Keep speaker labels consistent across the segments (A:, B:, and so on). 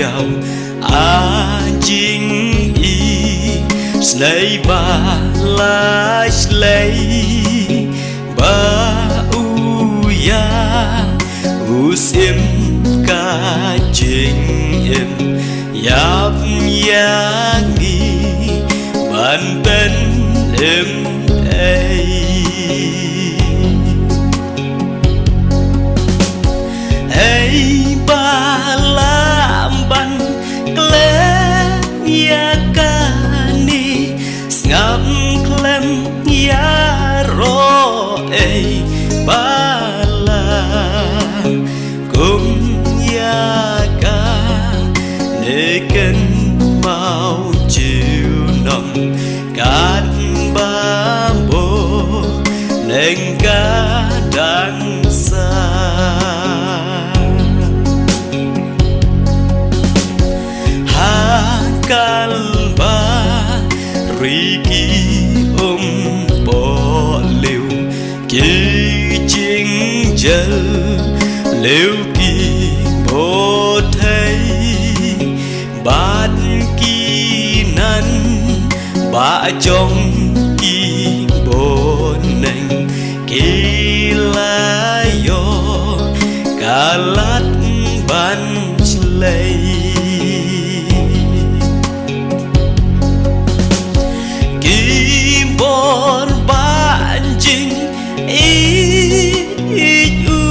A: nhau anjing i snei ba la slei ba uya usim ka jing em yap yangi ban ben em ai hey ba lam ban kle ya kani ngam klem ya ro ei ba la kum ya ka ne ken mau chiều nồng cát ba bồ nên cá đang xa ha kalba riki bỏ liều kỳ chính giờ liều kỳ bồ thấy bát kỳ năn ba trong kỳ bồ nành kỳ la yo cả lát ban lây kỳ bồn ban jing i u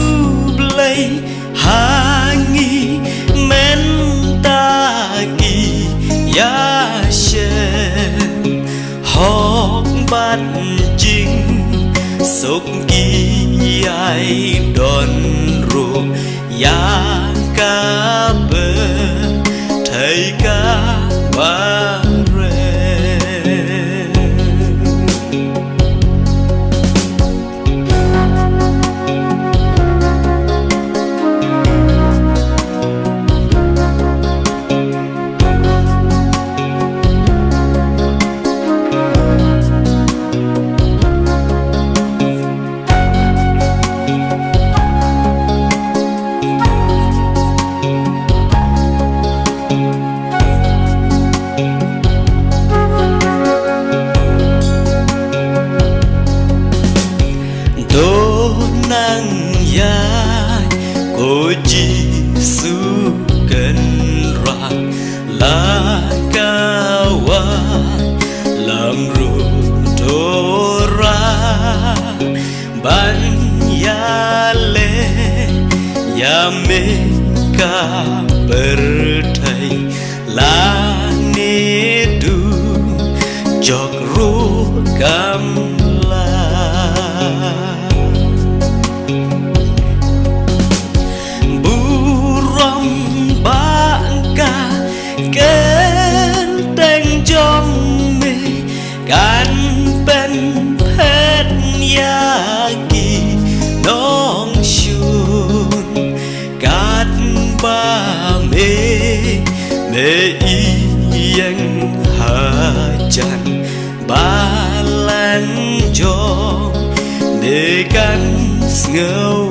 A: play hangi men ta kỳ ya shen hok ban jing sok kỳ ai đòn ru ya ka bơ thầy ca ba nang ya cô chỉ su cần ra la kawa làm ru to ra ban ya le ya me ka berthai la ne du jok ru kamกันเป็นเพชรยากีน้องชูนกันบ้าเมอียังหาจันบาลังจองเนกันเงา